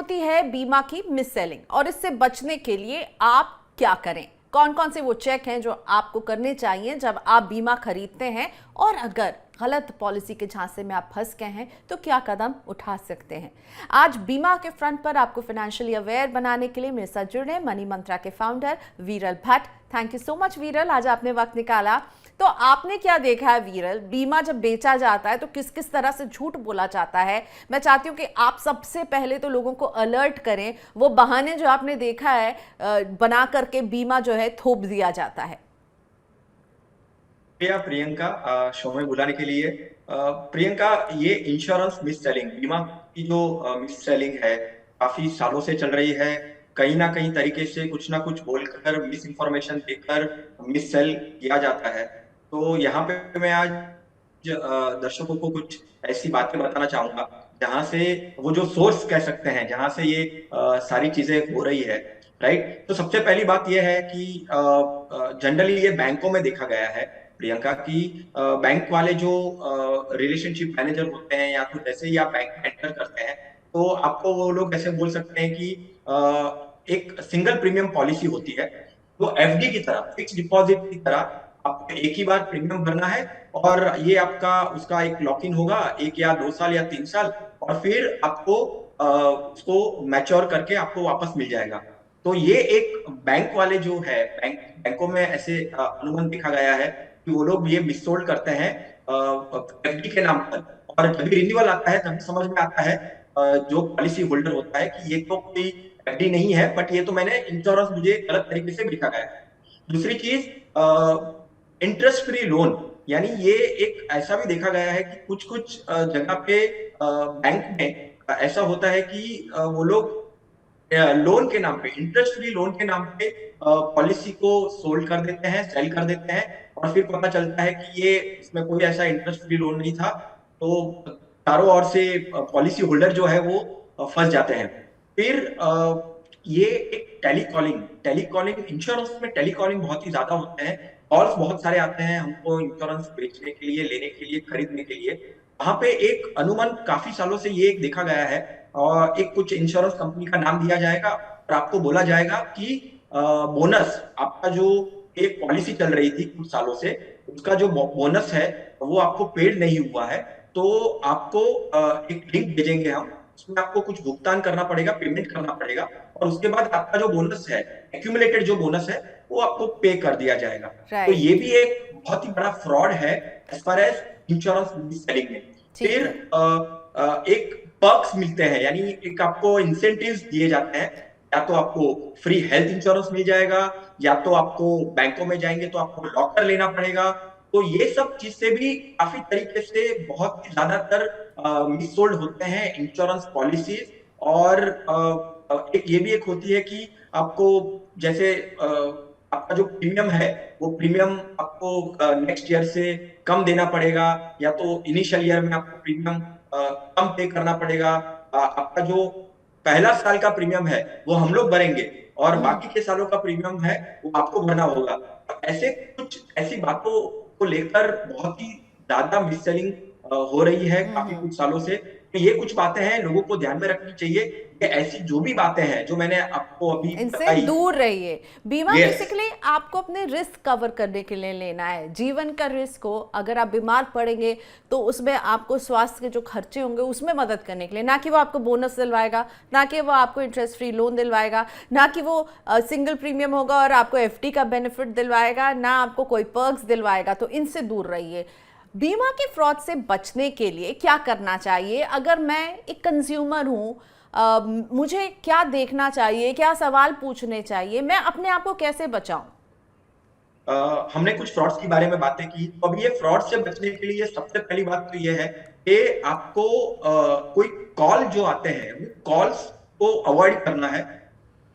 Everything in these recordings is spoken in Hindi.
होती है बीमा की मिस सेलिंग, और इससे बचने के लिए आप क्या करें? कौन कौन से वो चेक हैं जो आपको करने चाहिए जब आप बीमा खरीदते हैं, और अगर गलत पॉलिसी के झांसे में आप फंस गए हैं तो क्या कदम उठा सकते हैं? आज बीमा के फ्रंट पर आपको फाइनेंशियली अवेयर बनाने के लिए मेरे साथ जुड़े मनी मंत्रा के फाउंडर वीरल Bhatt. Thank you so much वीरल, आज आपने वक्त निकाला। तो आपने क्या देखा है वीरल, बीमा जब बेचा जाता है तो किस किस तरह से झूठ बोला जाता है? मैं चाहती हूँ कि आप सबसे पहले तो लोगों को अलर्ट करें, वो बहाने जो आपने देखा है बना करके बीमा जो है थोप दिया जाता है। प्रियंका, शो में बुलाने के लिए। प्रियंका, ये इंश्योरेंस मिस सेलिंग, बीमा की जो मिस सेलिंग है, काफी सालों से चल रही है। कहीं ना कहीं तरीके से कुछ ना कुछ बोलकर, मिस इंफॉर्मेशन देकर मिस सेल किया जाता है। तो यहाँ पे मैं आज दर्शकों को कुछ ऐसी बातें बताना चाहूंगा जहां से वो जो सोर्स कह सकते हैं, जहां से ये सारी चीजें हो रही है। राइट। तो सबसे पहली बात यह है कि जनरली ये बैंकों में देखा गया है प्रियंका की, बैंक वाले जो रिलेशनशिप मैनेजर होते हैं, या तो जैसे ही आप बैंक में एंटर करते हैं तो आपको वो लोग ऐसे बोल सकते हैं कि एक सिंगल प्रीमियम पॉलिसी होती है, तो एफडी की तरह, फिक्स डिपॉजिट की तरह आपको एक ही बार प्रीमियम भरना है, और ये आपका उसका एक लॉक इन होगा, 1 या 2 साल या 3 साल, और फिर आपको उसको मैच्योर करके आपको वापस मिल जाएगा। तो ये एक बैंक वाले जो है, बैंकों में ऐसे अनुमान देखा गया है कि वो लोग ये मिससोल्ड करते हैं एफडी के नाम पर। और जब भी रिन्यूअल आता है तभी समझ में आता है जो पॉलिसी होल्डर होता है कि ये तो कोई एफडी नहीं है, बट ये तो मैंने इंश्योरेंस, मुझे गलत तरीके से बेचा गया है। दूसरी चीज, इंटरेस्ट फ्री लोन, यानी ये एक ऐसा भी देखा गया है कि कुछ कुछ जगह पे बैंक में ऐसा होता है कि वो लोग लोन के नाम पे, इंटरेस्ट फ्री लोन के नाम पे पॉलिसी को सोल्ड कर देते हैं, सेल कर देते हैं, और फिर पता चलता है कि ये इसमें कोई ऐसा इंटरेस्ट फ्री लोन नहीं था। तो चारों ओर से पॉलिसी होल्डर जो है वो फंस जाते हैं। फिर ये एक टेलीकॉलिंग, इंश्योरेंस में टेलीकॉलिंग बहुत ही ज्यादा होते हैं। कॉल्स बहुत सारे आते हैं हमको इंश्योरेंस बेचने के लिए, लेने के लिए, खरीदने के लिए। वहां पे एक अनुमान काफी सालों से ये एक देखा गया है, और एक कुछ इंश्योरेंस कंपनी का नाम दिया जाएगा और आपको बोला जाएगा कि बोनस, आपका जो एक पॉलिसी चल रही थी कुछ सालों से, उसका जो बोनस है वो आपको पेड नहीं हुआ है। तो आपको एक लिंक भेजेंगे हम, उसमें आपको कुछ भुगतान करना पड़ेगा, पेमेंट करना पड़ेगा, और उसके बाद आपका जो बोनस है, एक्यूमुलेटेड जो बोनस है, वो आपको पे कर दिया जाएगा। तो राइट। ये भी एक बहुत ही बड़ा फ्रॉड है as far as insurance selling में। ठीक फिर है। एक पर्क्स मिलते हैं, यानी एक आपको इंसेंटिव्स दिए जाते हैं। या तो आपको फ्री हेल्थ इंश्योरेंस मिल जाएगा, या तो आपको बैंकों में जाएंगे तो आपको लॉकर लेना पड़ेगा। तो ये सब चीज से भी काफी तरीके से बहुत ही ज्यादातर मिससोल्ड होते हैं इंश्योरेंस पॉलिसीज। और एक ये भी एक होती है कि आपको जैसे आपका जो प्रीमियम है, वो प्रीमियम आपको नेक्स्ट ईयर से कम देना पड़ेगा, या तो इनिशियल ईयर में आपको प्रीमियम कम पे करना पड़ेगा। आपका जो पहला साल का प्रीमियम है वो हम लोग भरेंगे, और बाकी के सालों का प्रीमियम है वो आपको भरना होगा। तो ऐसे कुछ ऐसी बातों को लेकर बहुत ही ज्यादा मिस सेलिंग हो रही है काफी कुछ सालों से। तो ये कुछ बातें हैं, लोगों को ध्यान में रखनी चाहिए। ये ऐसी जो भी बातें हैं जो मैंने आपको अभी इनसे बताई। दूर रहिए। बीमा यस। बेसिकली आपको अपने रिस्क कवर करने के लिए लेना है, जीवन का रिस्क हो। अगर आप बीमार पड़ेंगे तो उसमें आपको स्वास्थ्य के जो खर्चे होंगे उसमें मदद करने के लिए, ना कि वो आपको बोनस दिलवाएगा, ना कि वो आपको इंटरेस्ट फ्री लोन दिलवाएगा, ना कि वो सिंगल प्रीमियम होगा और आपको एफडी का बेनिफिट दिलवाएगा, ना आपको कोई पर्क्स दिलवाएगा। तो इनसे दूर रहिए। बीमा के फ्रॉड से बचने के लिए क्या करना चाहिए? अगर मैं एक कंज्यूमर हूँ, मुझे क्या देखना चाहिए, क्या सवाल पूछने चाहिए, मैं अपने आप को कैसे बचाऊं? हमने कुछ फ्रॉड्स के बारे में बातें की, तो अब ये फ्रॉड से बचने के लिए सबसे पहली बात तो ये है कि आपको कोई कॉल जो आते हैं वो कॉल्स को अवॉइड करना है।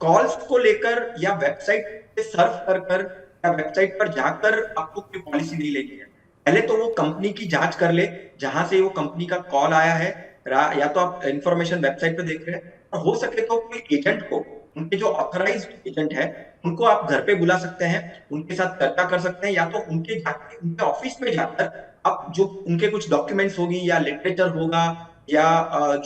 कॉल्स को लेकर या वेबसाइट पे सर्फ कर कर या वेबसाइट पर जाकर आपको कोई पॉलिसी नहीं लेनी है। पहले तो वो कंपनी की जांच कर ले जहां से वो कंपनी का कॉल आया है, या तो आप इंफॉर्मेशन वेबसाइट पे देख रहे हैं, और हो सके तो कोई एजेंट को, उनके जो ऑथराइज्ड एजेंट है, उनको आप घर पे बुला सकते हैं, उनके साथ चर्चा कर सकते हैं, या तो उनके ऑफिस में जाकर आप जो उनके कुछ डॉक्यूमेंट्स होगी या लिटरेचर होगा, या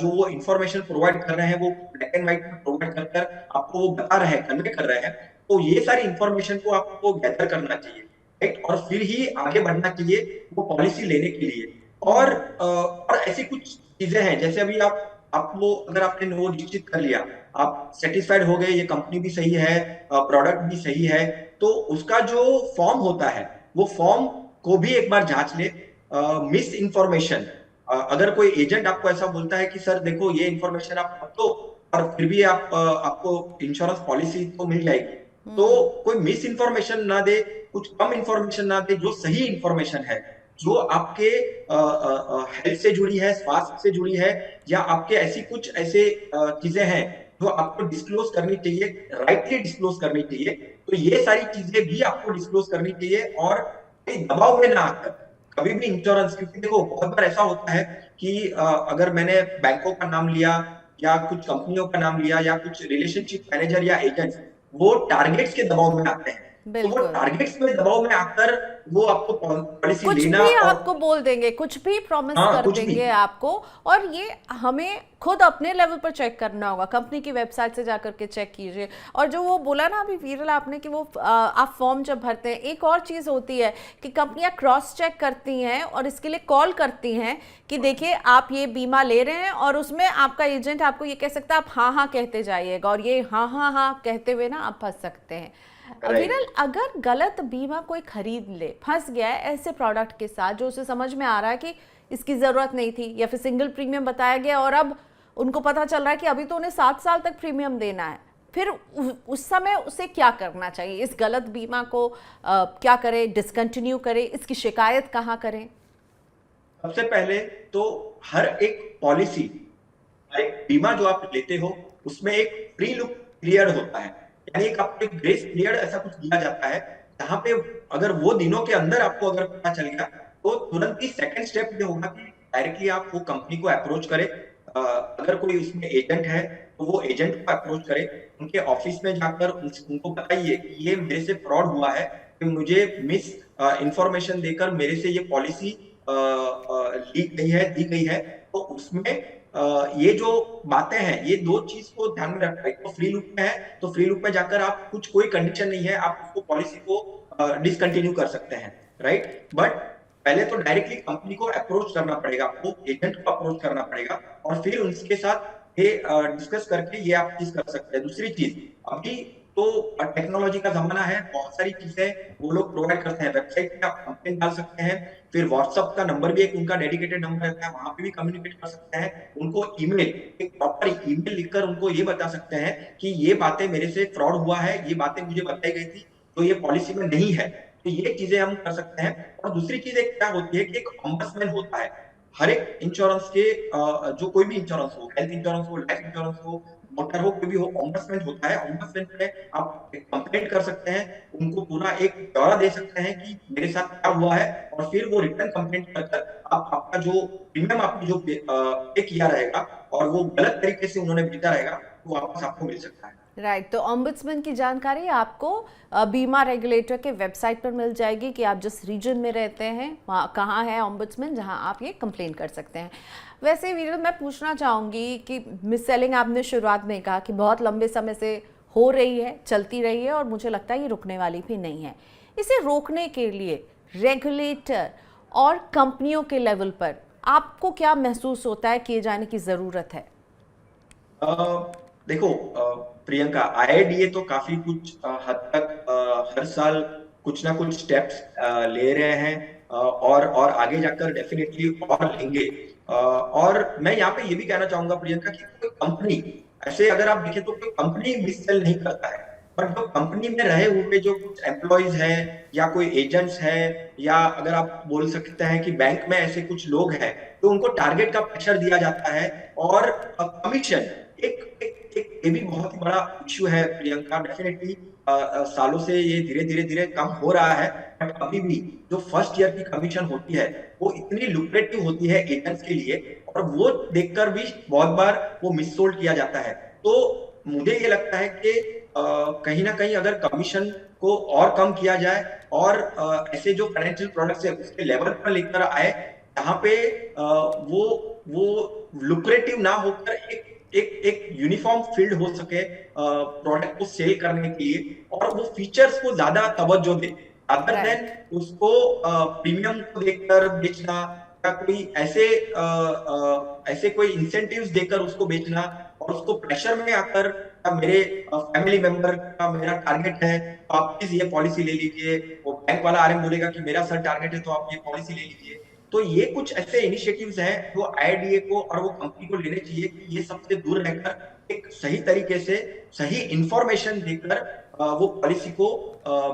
जो वो इंफॉर्मेशन प्रोवाइड कर रहे हैं वो ब्लैक एंड व्हाइट में प्रोवाइड कर कर आपको वो बता रहे हैं, कन्वे कर रहे हैं, तो ये सारी इंफॉर्मेशन को आपको गैदर करना चाहिए, राइट, और फिर ही आगे बढ़ना चाहिए वो पॉलिसी लेने के लिए। और ऐसी कुछ चीजें हैं, जैसे अभी आपको अगर आपने वो निश्चित कर लिया, आप सेटिस्फाइड हो गए, ये कंपनी भी सही है, प्रोडक्ट भी सही है, तो उसका जो फॉर्म होता है वो फॉर्म को भी एक बार जांच ले। मिस इंफॉर्मेशन, अगर कोई एजेंट आपको ऐसा बोलता है कि सर देखो ये इंफॉर्मेशन आप मत दो, और फिर भी आपको इंश्योरेंस पॉलिसी तो मिल जाएगी, तो कोई मिस इंफॉर्मेशन ना दे, कुछ कम इंफॉर्मेशन ना दे, जो सही इंफॉर्मेशन है, जो आपके हेल्थ से जुड़ी है, स्वास्थ्य से जुड़ी है, या आपके ऐसी कुछ ऐसे चीजें हैं जो आपको डिस्क्लोज करनी चाहिए, राइटली डिस्क्लोज करनी चाहिए, तो ये सारी चीजें भी आपको डिस्क्लोज करनी चाहिए, और दबाव में ना आकर कभी भी इंश्योरेंस, क्योंकि देखो बहुत बार ऐसा होता है कि अगर मैंने बैंकों का नाम लिया या कुछ कंपनियों का नाम लिया या कुछ रिलेशनशिप मैनेजर या एजेंट्स, वो टारगेट्स के दबाव में आते हैं, तो वो बिल्कुल। टारगेट्स में दबाव में आकर वो आपको पॉलिसी कुछ लेना, भी और आपको बोल देंगे, कुछ भी प्रॉमिस हाँ कर कुछ भी, देंगे आपको। और ये हमें खुद अपने लेवल पर चेक करना होगा, कंपनी की वेबसाइट से जाकर के चेक कीजिए। और जो वो बोला ना अभी वीरल आपने कि वो आप फॉर्म जब भरते हैं, एक और चीज़ होती है कि कंपनियां क्रॉस चेक करती हैं और इसके लिए कॉल करती हैं कि देखिए आप ये बीमा ले रहे हैं, और उसमें आपका एजेंट आपको ये कह सकता है आप हाँ हाँ कहते जाइएगा, और ये हाँ हाँ हाँ कहते हुए ना आप फंस सकते हैं। विरल, राइट। अगर गलत बीमा कोई खरीद ले, फंस गया है ऐसे प्रोडक्ट के साथ जो उसे समझ में आ रहा है कि इसकी जरूरत नहीं थी, या फिर सिंगल प्रीमियम बताया गया और अब उनको पता चल रहा है कि अभी तो उन्हें 7 साल तक प्रीमियम देना है, फिर उस समय उसे क्या करना चाहिए? इस गलत बीमा को क्या करें? डिसकंटिन्यू करें? इसकी शिकायत कहाँ करें? सबसे पहले तो हर एक पॉलिसी, एक बीमा जो आप लेते हो, उसमें एक प्री लुक पीरियड होता है, यानी एक आपको एक ग्रेस पीरियड ऐसा कुछ दिया जाता है, जहां पे अगर वो दिनों के अंदर आपको अगर पता चल गया, तो तुरंत ही सेकंड स्टेप ये होगा कि डायरेक्टली आप वो कंपनी को अप्रोच करें। अगर कोई उसमें एजेंट है तो वो एजेंट को अप्रोच करे, उनके ऑफिस में जाकर उनको बताइए कि ये मेरे से फ्रॉड हुआ है, कि मुझे मिस इंफॉर्मेशन देकर मेरे से ये पॉलिसी लीक गई है, दी गई है। तो उसमें ये जो बातें हैं, ये दो चीज को ध्यान में रखना है। तो फ्री लूप में है तो फ्री लूप में जाकर आप कुछ, कोई कंडीशन नहीं है, आप उसको पॉलिसी को डिसकंटिन्यू कर सकते हैं, राइट। बट पहले तो डायरेक्टली कंपनी को अप्रोच करना पड़ेगा, आपको एजेंट को अप्रोच करना पड़ेगा, और फिर उनके साथ ये डिस्कस करके ये आप चीज कर सकते हैं। दूसरी चीज, अभी तो टेक्नोलॉजी का जमाना है, बहुत सारी चीजें वो लोग प्रोवाइड करते हैं, वेबसाइट पे आप कंप्लेन डाल सकते हैं, फिर व्हाट्सएप का नंबर भी एक उनका डेडिकेटेड नंबर रहता है, वहां पे भी कम्युनिकेट कर सकते हैं। उनको ईमेल, एक प्रॉपर ईमेल लिखकर उनको ये बता सकते हैं कि ये बातें मेरे से फ्रॉड हुआ है, ये बातें मुझे बताई गई थी, तो ये पॉलिसी में नहीं है। तो ये चीजें हम कर सकते हैं। और दूसरी चीज एक क्या होती है कि एक ऑम्बड्समैन होता है हर एक इंश्योरेंस के, जो कोई भी इंश्योरेंस हो, हेल्थ इंश्योरेंस हो, लाइफ इंश्योरेंस हो, मोटर हो, कोई भी हो, ऑम्बड्समैन होता है। ऑम्बड्समैन पे आप कंप्लेंट कर सकते हैं, उनको पूरा एक ब्यौरा दे सकते हैं कि मेरे साथ क्या हुआ है, और फिर वो रिटर्न कंप्लेंट कर आप आपका जो प्रीमियम आपने जो पे किया रहेगा और वो गलत तरीके से उन्होंने भेजा रहेगा, वो वापस आपको मिल सकता है। राइट। तो ओम्बड्समैन की जानकारी आपको बीमा रेगुलेटर के वेबसाइट पर मिल जाएगी कि आप जिस रीजन में रहते हैं वहाँ कहाँ है ओम्बड्समैन, जहाँ आप ये कंप्लेन कर सकते हैं। वैसे वीडियो मैं पूछना चाहूँगी कि मिस सेलिंग आपने शुरुआत में कहा कि बहुत लंबे समय से हो रही है, चलती रही है, और मुझे लगता है ये रुकने वाली भी नहीं है। इसे रोकने के लिए रेगुलेटर और कंपनियों के लेवल पर आपको क्या महसूस होता है किए जाने की ज़रूरत है? देखो प्रियंका, आईआईडीए तो काफी कुछ हद तक हर साल कुछ ना कुछ स्टेप्स ले रहे हैं, और आगे जाकर डेफिनेटली और लेंगे। और मैं यहाँ पे ये भी कहना चाहूंगा प्रियंका कि कोई कंपनी, ऐसे अगर आप देखें तो कोई कंपनी मिस सेल नहीं करता है, पर जो कंपनी में रहे हुए जो कुछ एम्प्लॉयज हैं या कोई एजेंट्स हैं, या अगर आप बोल सकते हैं कि बैंक में ऐसे कुछ लोग हैं, तो उनको टारगेट का प्रेशर दिया जाता है, और कमीशन एक ये भी बहुत ही बड़ा इश्यू है प्रियंका। डेफिनेटली सालों से ये धीरे धीरे धीरे कम हो रहा है, बट अभी भी जो फर्स्ट ईयर की कमीशन होती है वो इतनी लुक्रेटिव होती है एजेंट्स के लिए, और वो देखकर भी बहुत बार वो मिससोल्ड किया जाता है। तो मुझे ये लगता है कि कहीं ना कहीं अगर कमीशन को और कम किया जाए, और ऐसे जो फाइनेंशियल प्रोडक्ट्स है उसके लेवल पर लेकर आए, जहाँ पे वो वो लुक्रेटिव ना होकर एक यूनिफॉर्म फील्ड हो सके प्रोडक्ट को सेल करने के लिए, और वो फीचर्स को ज्यादा तवज्जो दे अदर देन राइट। उसको प्रीमियम को देखकर बेचना, या कोई ऐसे कोई इंसेंटिव्स देकर उसको बेचना, और उसको प्रेशर में आकर मेरे फैमिली मेंबर का मेरा टारगेट है तो आप प्लीज ये पॉलिसी ले लीजिए, वो बैंक वाला आरएम बोलेगा कि मेरा सर टारगेट है तो आप ये पॉलिसी ले लीजिए। तो ये कुछ ऐसे इनिशिएटिव्स हैं जो आईआरडीए को और वो कंपनी को लेने चाहिए कि ये सबसे दूर रहकर एक सही तरीके से सही इंफॉर्मेशन देकर वो पॉलिसी को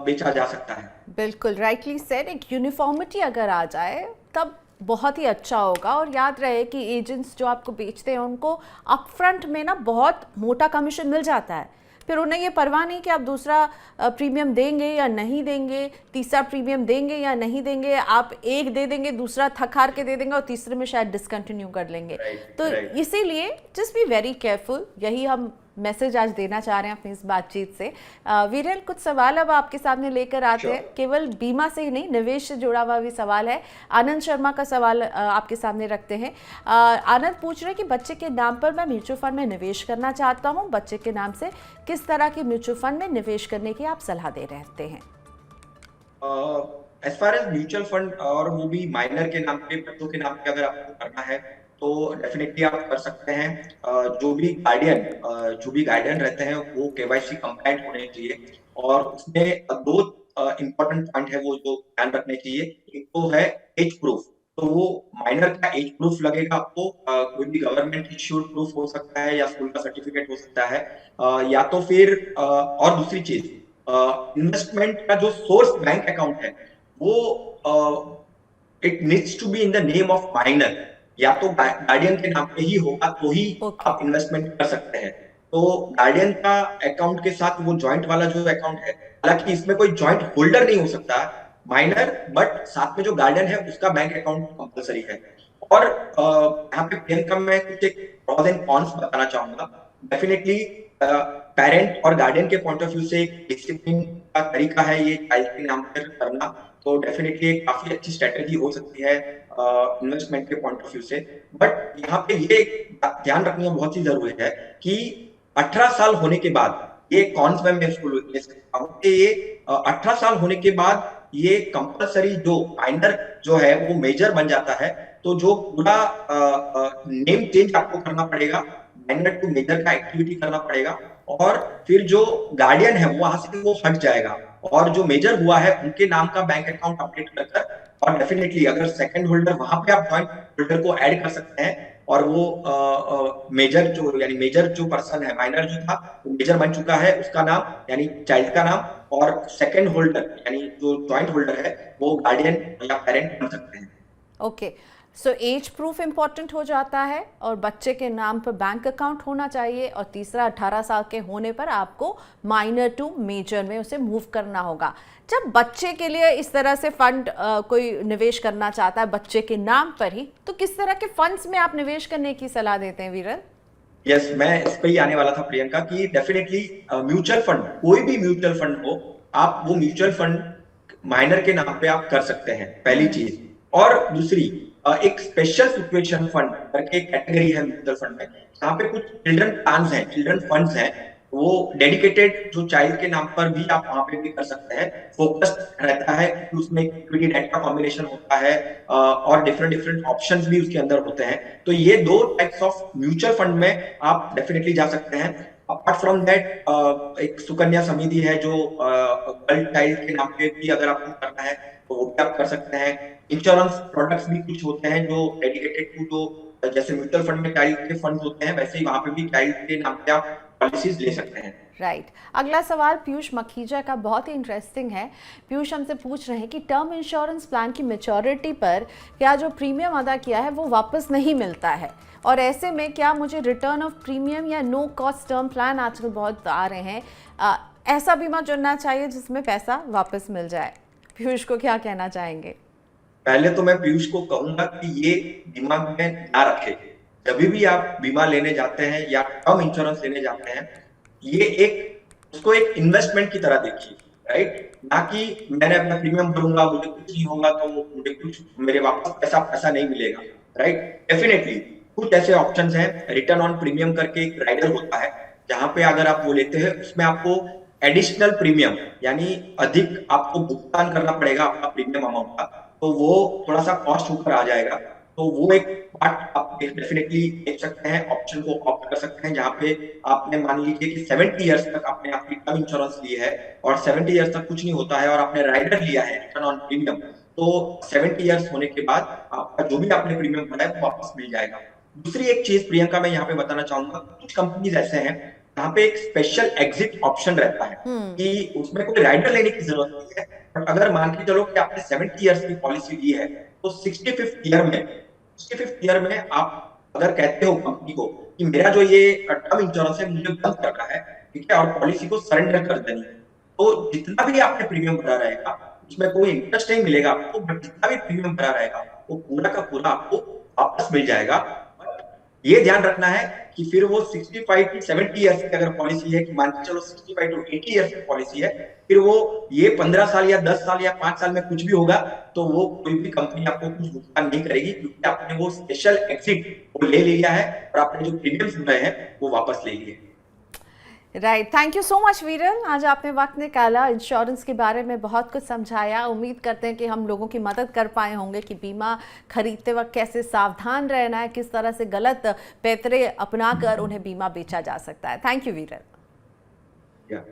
बेचा जा सकता है। बिल्कुल राइटली सेड, एक यूनिफॉर्मिटी अगर आ जाए तब बहुत ही अच्छा होगा। और याद रहे कि एजेंट्स जो आपको बेचते हैं उनको अपफ्रंट में ना बहुत मोटा कमीशन मिल जाता है, फिर उन्हें ये परवाह नहीं कि आप दूसरा प्रीमियम देंगे या नहीं देंगे, तीसरा प्रीमियम देंगे या नहीं देंगे, आप एक दे देंगे, दूसरा थक हार के दे देंगे और तीसरे में शायद डिसकंटिन्यू कर लेंगे। तो इसीलिए जस्ट बी वेरी केयरफुल, यही हम मैसेज आज देना चाह रहे हैं अपनी इस बातचीत से। वीरेन, कुछ सवाल अब आपके सामने लेकर आते हैं, केवल बीमा से ही नहीं, निवेश से जुड़ा हुआ भी सवाल है। आनंद शर्मा का सवाल आपके सामने रखते हैं। आनंद पूछ रहे हैं कि बच्चे के नाम पर मैं म्यूचुअल फंड में निवेश करना चाहता हूं, बच्चे के नाम से किस तरह के म्यूचुअल फंड में निवेश करने की आप सलाह दे रहते हैं? As far as mutual fund और वो भी माइनर के नाम पे, बच्चों के नाम पे अगर आपको करना है तो डेफिनेटली आप कर सकते हैं। जो भी गार्डियन रहते हैं वो केवाईसी कंप्लाइंट होने चाहिए, और उसमें दो इंपॉर्टेंट पॉइंट है वो जो ध्यान रखने चाहिए। एक तो है एज प्रूफ, तो वो माइनर का एज प्रूफ लगेगा आपको, कोई भी गवर्नमेंट इश्यूड प्रूफ हो सकता है या स्कूल का सर्टिफिकेट हो सकता है, या तो फिर और दूसरी चीज, इन्वेस्टमेंट का जो सोर्स बैंक अकाउंट है वो it needs to be in the name of minor, या तो गार्डियन के नाम पे ही होगा तो ही आप इन्वेस्टमेंट कर सकते हैं। तो गार्डियन का अकाउंट के साथ वो जॉइंट वाला जो अकाउंट है, हालांकि इसमें कोई जॉइंट होल्डर नहीं हो सकता माइनर, बट साथ में जो गार्डियन है उसका बैंक अकाउंट कंपलसरी है। और यहाँ पे प्रियंका मैं कुछ एक प्रॉस एंड कॉन्स बताना चाहूंगा। डेफिनेटली पेरेंट और गार्डियन के पॉइंट ऑफ व्यू से एक डिसिप्लिन का तरीका है ये चाइल्ड के नाम पर करना, तो डेफिनेटली एक काफी अच्छी स्ट्रेटेजी हो सकती है इन्वेस्टमेंट के पॉइंट ऑफ व्यू से। बट यहाँ पे ये ध्यान रखना बहुत ही जरूरी है कि 18 साल होने के बाद, ये कॉन्स में इसको ले सकता हूँ कि ये 18 साल होने के बाद ये कंपलसरी जो माइनर जो है वो मेजर बन जाता है, तो जो पूरा नेम चेंज आपको करना पड़ेगा, माइनर टू मेजर का एक्टिविटी करना पड़ेगा, और फिर जो गार्डियन है वहां से वो हट जाएगा, और जो मेजर हुआ है उनके नाम का बैंक अकाउंट अपडेट कर, और डेफिनेटली अगर सेकंड होल्डर वहां पे आप जॉइंट होल्डर को ऐड कर सकते हैं, और वो मेजर जो पर्सन है, माइनर जो था वो मेजर बन चुका है, उसका नाम यानी चाइल्ड का नाम, और सेकंड होल्डर यानी जो जॉइंट होल्डर है वो गार्डियन या पेरेंट बन सकते हैं। Okay, so age proof important हो जाता है, और बच्चे के नाम पर बैंक अकाउंट होना चाहिए, और तीसरा 18 साल के होने पर आपको माइनर टू मेजर में उसे मूव करना होगा। जब बच्चे के लिए इस तरह से फंड कोई निवेश करना चाहता है बच्चे के नाम पर ही, तो किस तरह के फंड्स में आप निवेश करने की सलाह देते हैं वीरल? यस, मैं इस पे ही आने वाला था प्रियंका कि डेफिनेटली म्यूचुअल फंड, कोई भी म्यूचुअल फंड हो, आप वो म्यूचुअल फंड माइनर के नाम पे आप कर सकते हैं, पहली चीज। और दूसरी, एक स्पेशल सिचुएशन फंड करके कैटेगरी है म्यूचुअल फंड में, जहाँ पे कुछ चिल्ड्रन प्लान्स हैं, चिल्ड्रन फंड्स हैं, वो डेडिकेटेड जो चाइल्ड के नाम पर भी आप वहां पे भी कर सकते हैं। फोकस्ड रहता है कि उसमें इक्विटी डेट का कॉम्बिनेशन होता है, और डिफरेंट ऑप्शंस भी उसके अंदर होते हैं। तो ये दो टाइप्स ऑफ म्यूचुअल फंड में आप डेफिनेटली जा सकते हैं। अपार्ट फ्रॉम दैट, एक सुकन्या समिति है जो गर्ल चाइल्ड के नाम पे भी अगर आपको करना है तो वो भी आप कर सकते हैं। इंश्योरेंस प्रोडक्ट्स भी कुछ होते हैं जो डेडिकेटेड टू, जो जैसे म्यूचुअल फंड में चाइल्ड के फंड होते हैं, वैसे ही वहां पे भी चाइल्ड के नाम पे आप पॉलिसीज ले सकते हैं। राइट। अगला सवाल पीयूष मखीजा का बहुत ही इंटरेस्टिंग है। पीयूष हमसे पूछ रहे हैं कि टर्म इंश्योरेंस प्लान की मैच्योरिटी पर क्या जो प्रीमियम अदा किया है वो वापस नहीं मिलता है, और ऐसे में क्या मुझे रिटर्न ऑफ प्रीमियम या नो कॉस्ट टर्म प्लान आजकल बहुत आ रहे हैं, ऐसा बीमा चुनना चाहिए जिसमें पैसा वापस मिल जाए? पीयूष को क्या कहना चाहेंगे? पहले तो मैं पीयूष को कहूंगा कि ये दिमाग में ना रखे, जब भी आप बीमा लेने जाते हैं या टर्म इंश्योरेंस लेने जाते हैं, ये उसको एक इन्वेस्टमेंट की तरह देखिए, राइट? ना कि मैंने अपना प्रीमियम भरूंगा, मुझे कुछ नहीं होगा तो मुझे कुछ मेरे वापस पैसा नहीं मिलेगा, राइट? डेफिनेटली कुछ ऐसे ऑप्शंस हैं, रिटर्न ऑन प्रीमियम करके एक राइडर होता है, जहां पे अगर आप वो लेते हैं उसमें आपको एडिशनल प्रीमियम यानी अधिक आपको भुगतान करना पड़ेगा अपना प्रीमियम अमाउंट का, तो वो थोड़ा सा कॉस्ट ऊपर आ जाएगा। तो वो एक पार्ट आप डेफिनेटली देख सकते हैं, ऑप्शन को ऑप्ट कर सकते हैं, जहां पे आपने मान लीजिए कि 70 इयर्स तक आपने आपकी टर्म इंश्योरेंस ली है और 70 इयर्स तक कुछ नहीं होता है और आपने राइडर लिया है रिटर्न ऑन प्रीमियम, तो 70 इयर्स होने के बाद आपका जो भी आपने प्रीमियम भरा है वो वापस मिल जाएगा। दूसरी एक चीज प्रियंका मैं यहाँ पे बताना चाहूंगा, कुछ कंपनीज ऐसे हैं जहाँ पे एक स्पेशल एग्जिट ऑप्शन रहता है कि उसमें कोई राइडर लेने की जरूरत नहीं है, बट अगर मान के चलो कि आपने 70 इयर्स की पॉलिसी ली है, तो 65th ईयर में आप अगर कहते हो कंपनी को कि मेरा जो ये टर्म इंश्योरेंस है मुझे बंद करना है, ठीक है, और पॉलिसी को सरेंडर कर देनी है, तो जितना भी आपने प्रीमियम भरा रहेगा उसमें कोई इंटरेस्ट नहीं मिलेगा आपको, बट जितना भी प्रीमियम भरा रहेगा वो पूरा का पूरा आपको वापस मिल जाएगा। ये ध्यान रखना है कि फिर वो 65 टू 70 इयर्स की अगर पॉलिसी है, कि मान के चलो 65 टू 80 इयर्स की पॉलिसी है, फिर वो ये 15 साल या 10 साल या 5 साल में कुछ भी होगा तो वो कोई भी कंपनी आपको कुछ भुगतान नहीं करेगी, क्योंकि आपने वो स्पेशल एग्जिट वो ले लिया है और आपने जो प्रीमियम्स भरे हैं वो वापस ले लिए। Right, thank you so much वीरल, आज आपने वक्त निकाला, इंश्योरेंस के बारे में बहुत कुछ समझाया। उम्मीद करते हैं कि हम लोगों की मदद कर पाए होंगे कि बीमा खरीदते वक्त कैसे सावधान रहना है, किस तरह से गलत पैतरे अपना कर उन्हें बीमा बेचा जा सकता है। थैंक यू वीरल। Yeah.